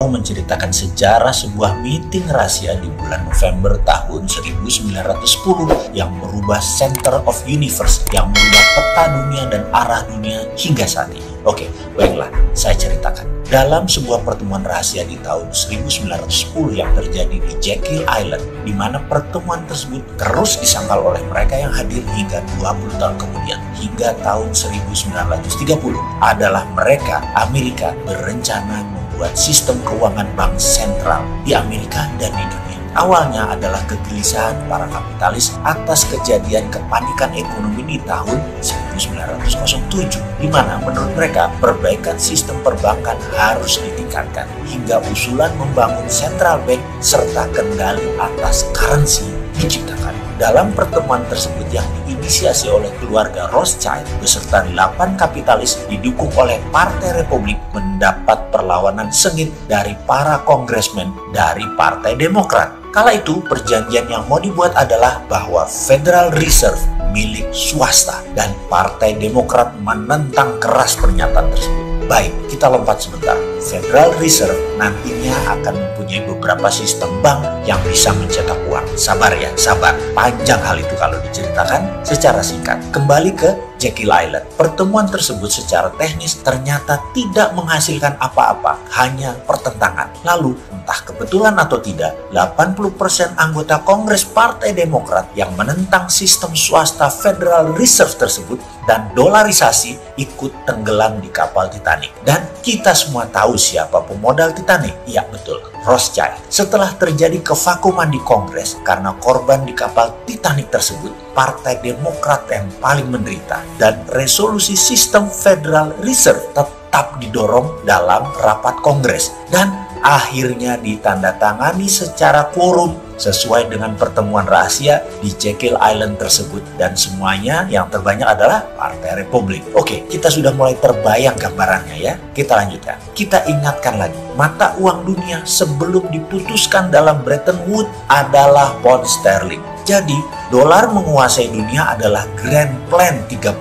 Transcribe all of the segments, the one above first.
menceritakan sejarah sebuah meeting rahasia di bulan November tahun 1910 yang merubah center of universe, yang merubah peta dunia dan arah dunia hingga saat ini. Oke, baiklah, saya ceritakan. Dalam sebuah pertemuan rahasia di tahun 1910 yang terjadi di Jekyll Island, di mana pertemuan tersebut terus disangkal oleh mereka yang hadir hingga 20 tahun kemudian, hingga tahun 1930, adalah mereka, Amerika, berencana membuat sistem keuangan bank sentral di Amerika dan di dunia. Awalnya adalah kegelisahan para kapitalis atas kejadian kepanikan ekonomi di tahun 1907, di mana menurut mereka perbaikan sistem perbankan harus ditingkatkan, hingga usulan membangun central bank serta kendali atas currency diciptakan. Dalam pertemuan tersebut yang diinisiasi oleh keluarga Rothschild beserta 8 kapitalis didukung oleh Partai Republik mendapat perlawanan sengit dari para kongresmen dari Partai Demokrat. Kala itu perjanjian yang mau dibuat adalah bahwa Federal Reserve milik swasta dan Partai Demokrat menentang keras pernyataan tersebut. Baik, kita lompat sebentar. Federal Reserve nantinya akan mempunyai beberapa sistem bank yang bisa mencetak uang. Sabar ya, sabar. Panjang hal itu kalau diceritakan secara singkat. Kembali ke Jekyll Island. Pertemuan tersebut secara teknis ternyata tidak menghasilkan apa-apa, hanya pertentangan. Lalu, entah kebetulan atau tidak, 80% anggota Kongres Partai Demokrat yang menentang sistem swasta Federal Reserve tersebut dan dolarisasi ikut tenggelam di kapal Titanic. Dan kita semua tahu siapa pemodal Titanic. Iya, betul, Rothschild. Setelah terjadi kevakuman di Kongres karena korban di kapal Titanic tersebut, Partai Demokrat yang paling menderita, dan resolusi sistem Federal Reserve tetap didorong dalam rapat Kongres dan akhirnya ditandatangani secara quorum sesuai dengan pertemuan rahasia di Jekyll Island tersebut, dan semuanya yang terbanyak adalah Partai Republik. Oke, kita sudah mulai terbayang gambarannya ya. Kita lanjutkan. Kita ingatkan lagi, mata uang dunia sebelum diputuskan dalam Bretton Woods adalah pound sterling. Jadi, dolar menguasai dunia adalah Grand Plan 35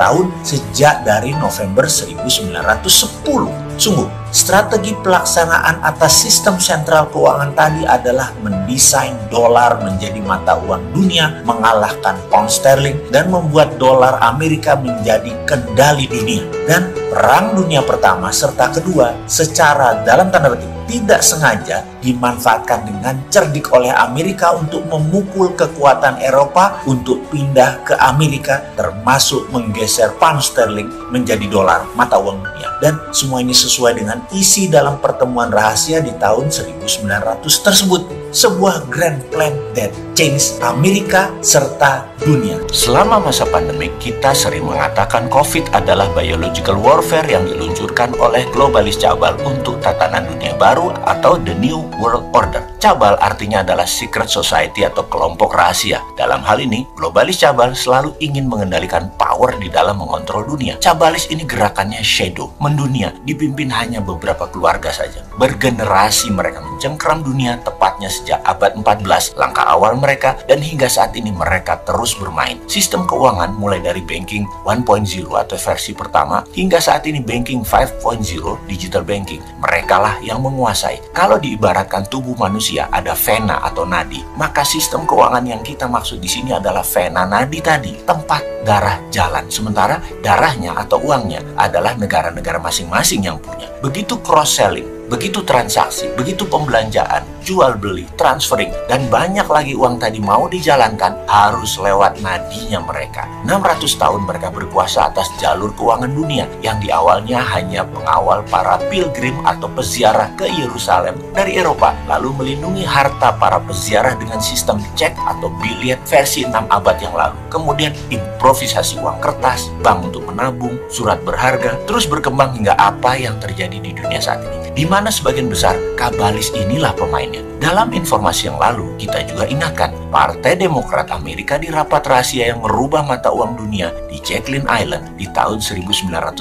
tahun sejak dari November 1910. Sungguh, strategi pelaksanaan atas sistem sentral keuangan tadi adalah mendesain dolar menjadi mata uang dunia, mengalahkan pound sterling, dan membuat dolar Amerika menjadi kendali dunia. Dan Perang Dunia Pertama serta Kedua secara dalam tanda petik tidak sengaja dimanfaatkan dengan cerdik oleh Amerika untuk memukul kekuatan Eropa untuk pindah ke Amerika, termasuk menggeser pound sterling menjadi dolar, mata uang dunia. Dan semua ini sesuai dengan isi dalam pertemuan rahasia di tahun 1900 tersebut. Sebuah grand plan that changed Amerika serta dunia. Selama masa pandemi, kita sering mengatakan COVID adalah biological warfare yang diluncurkan oleh globalis cabal untuk tatanan dunia baru atau the new world order. Cabal artinya adalah secret society atau kelompok rahasia. Dalam hal ini, globalis cabal selalu ingin mengendalikan power di dalam mengontrol dunia. Cabalis ini gerakannya shadow, mendunia, dipimpin hanya beberapa keluarga saja. Bergenerasi mereka mencengkram dunia, tepatnya sejak abad 14, langkah awal mereka, dan hingga saat ini mereka terus bermain. Sistem keuangan mulai dari banking 1.0 atau versi pertama, hingga saat ini banking 5.0, digital banking. Merekalah yang menguasai. Kalau diibaratkan tubuh manusia ada vena atau nadi, maka sistem keuangan yang kita maksud di sini adalah vena nadi tadi, tempat darah jalan. Sementara darahnya atau uangnya adalah negara-negara masing-masing yang punya. Begitu cross-selling, begitu transaksi, begitu pembelanjaan, jual beli, transferring, dan banyak lagi uang tadi mau dijalankan harus lewat nadinya mereka. 600 tahun mereka berkuasa atas jalur keuangan dunia yang di awalnya hanya pengawal para pilgrim atau peziarah ke Yerusalem dari Eropa, lalu melindungi harta para peziarah dengan sistem cek atau biliet versi 6 abad yang lalu. Kemudian improvisasi uang kertas, bank untuk menabung, surat berharga, terus berkembang hingga apa yang terjadi di dunia saat ini, di mana sebagian besar kabalis inilah pemainnya. Dalam informasi yang lalu, kita juga ingatkan, Partai Demokrat Amerika di rapat rahasia yang merubah mata uang dunia di Jekyll Island di tahun 1910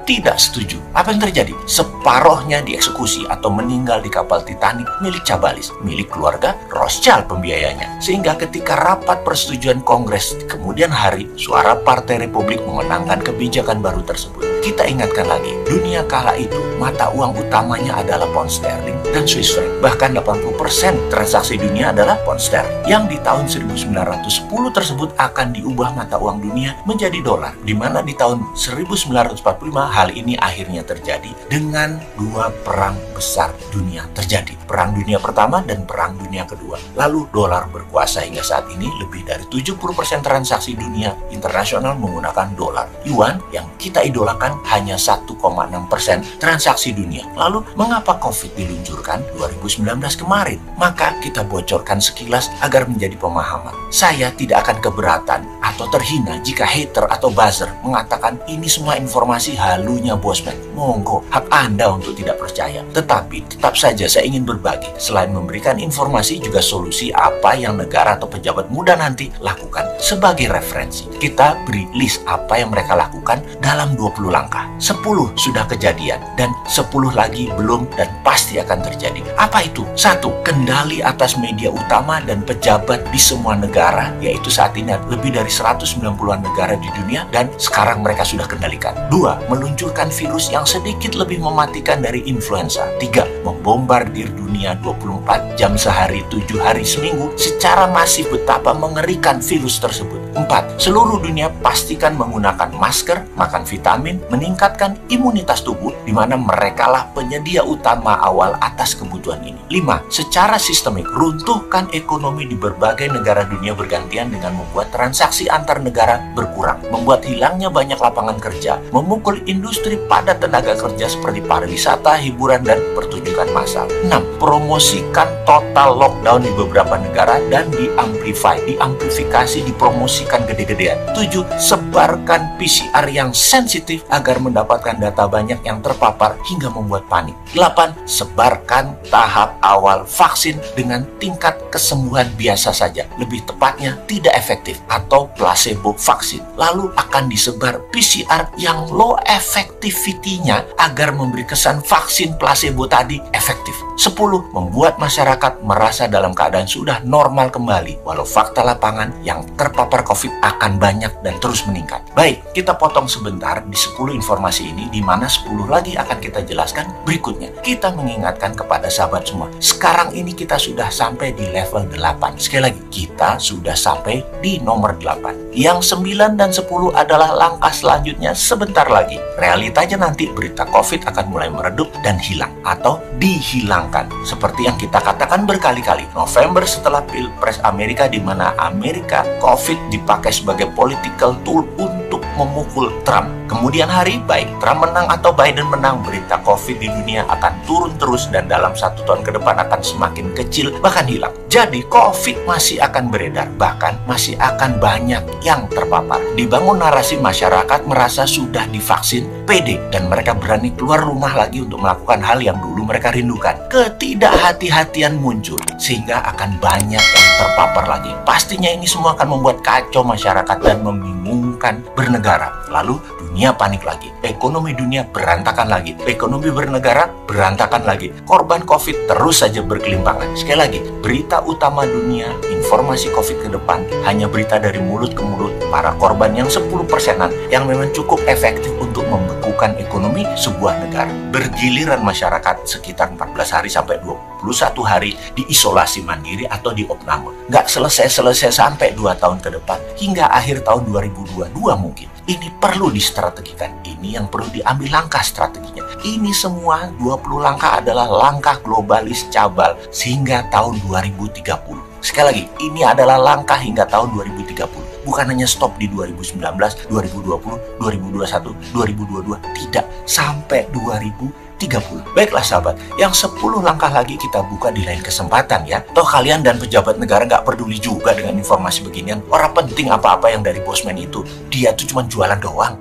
tidak setuju. Apa yang terjadi? Separohnya dieksekusi atau meninggal di kapal Titanic milik cabalis, milik keluarga Rothschild pembiayanya. Sehingga ketika rapat persetujuan Kongres di kemudian hari, suara Partai Republik memenangkan kebijakan baru tersebut. kita ingatkan lagi, dunia kala itu mata uang utamanya adalah pound sterling dan Swiss franc. Bahkan 80% transaksi dunia adalah pound sterling. Yang di tahun 1910 tersebut akan diubah mata uang dunia menjadi dolar. Di mana di tahun 1945 hal ini akhirnya terjadi dengan dua perang besar dunia terjadi. Perang dunia pertama dan perang dunia kedua. Lalu dolar berkuasa hingga saat ini. Lebih dari 70% transaksi dunia internasional menggunakan dolar. Yuan yang kita idolakan hanya 1,6% transaksi dunia. Lalu mengapa COVID diluncurkan 2019 kemarin? Maka kita bocorkan sekilas agar menjadi pemahaman. Saya tidak akan keberatan atau terhina jika hater atau buzzer mengatakan ini semua informasi halunya Bosman. Monggo, hak Anda untuk tidak percaya. Tetapi tetap saja saya ingin berbagi. Selain memberikan informasi, juga solusi apa yang negara atau pejabat muda nanti lakukan sebagai referensi. Kita beri list apa yang mereka lakukan dalam 20 langkah. 10 sudah kejadian dan 10 lagi belum dan pasti akan terjadi. Apa itu? 1. Kendali atas media utama dan pejabat di semua negara, yaitu saat ini lebih dari 190-an negara di dunia dan sekarang mereka sudah kendalikan. 2. Meluncurkan virus yang sedikit lebih mematikan dari influenza. 3. Membombardir dunia 24 jam sehari, 7 hari seminggu secara masif. Betapa mengerikan virus tersebut. 4. Seluruh dunia pastikan menggunakan masker, makan vitamin, meningkatkan imunitas tubuh, di mana merekalah penyedia utama awal atas kebutuhan ini. 5. Secara sistemik, runtuhkan ekonomi di berbagai negara dunia bergantian dengan membuat transaksi antar negara berkurang, membuat hilangnya banyak lapangan kerja, memukul industri padat tenaga kerja seperti pariwisata, hiburan, dan pertunjukan massal. 6. Promosikan total lockdown di beberapa negara dan diamplifikasi, dipromosikan gede-gedean. 7. Sebarkan PCR yang sensitif agar mendapatkan data banyak yang terpapar hingga membuat panik. 8. Sebarkan tahap awal vaksin dengan tingkat kesembuhan biasa saja, lebih tepatnya tidak efektif atau placebo vaksin. Lalu akan disebar PCR yang low effectivity-nya agar memberi kesan vaksin placebo tadi efektif. 10. Membuat masyarakat merasa dalam keadaan sudah normal kembali, walau fakta lapangan yang terpapar COVID akan banyak dan terus meningkat. Baik, kita potong sebentar di 10 informasi ini, di mana 10 lagi akan kita jelaskan berikutnya. Kita mengingatkan kepada sahabat semua, sekarang ini kita sudah sampai di level 8. Sekali lagi, kita sudah sampai di nomor 8. Yang 9 dan 10 adalah langkah selanjutnya sebentar lagi. Realitanya nanti berita COVID akan mulai meredup dan hilang atau dihilangkan. Seperti yang kita katakan berkali-kali, November setelah Pilpres Amerika, di mana Amerika COVID dipakai sebagai political tool untuk memukul Trump. Kemudian hari, baik Trump menang atau Biden menang, berita COVID di dunia akan turun terus dan dalam 1 tahun ke depan akan semakin kecil, bahkan hilang. Jadi COVID masih akan beredar, bahkan masih akan banyak yang terpapar. Dibangun narasi masyarakat merasa sudah divaksin, pede, dan mereka berani keluar rumah lagi untuk melakukan hal yang dulu mereka rindukan. Ketidakhati-hatian muncul, sehingga akan banyak yang terpapar lagi. Pastinya ini semua akan membuat kacau masyarakat dan membingungkan bernegara. Lalu dunia panik lagi, ekonomi dunia berantakan lagi, ekonomi bernegara berantakan lagi. Korban COVID terus saja berkelimpangan. Sekali lagi, berita utama dunia, informasi COVID ke depan hanya berita dari mulut ke mulut para korban yang 10%-an yang memang cukup efektif untuk membekukan ekonomi sebuah negara. Bergiliran masyarakat sekitar 14 hari sampai 21 hari diisolasi mandiri atau di opname. Nggak selesai-selesai sampai 2 tahun ke depan, hingga akhir tahun 2022 mungkin. Ini perlu distrategikan, ini yang perlu diambil langkah strateginya. Ini semua 20 langkah adalah langkah globalis cabal sehingga tahun 2030. Sekali lagi, ini adalah langkah hingga tahun 2030. Bukan hanya stop di 2019, 2020, 2021, 2022. Tidak, sampai 2030. Baiklah sahabat, yang 10 langkah lagi kita buka di lain kesempatan ya. Toh kalian dan pejabat negara nggak peduli juga dengan informasi beginian. Orang penting apa-apa yang dari Bosman itu. Dia tuh cuma jualan doang.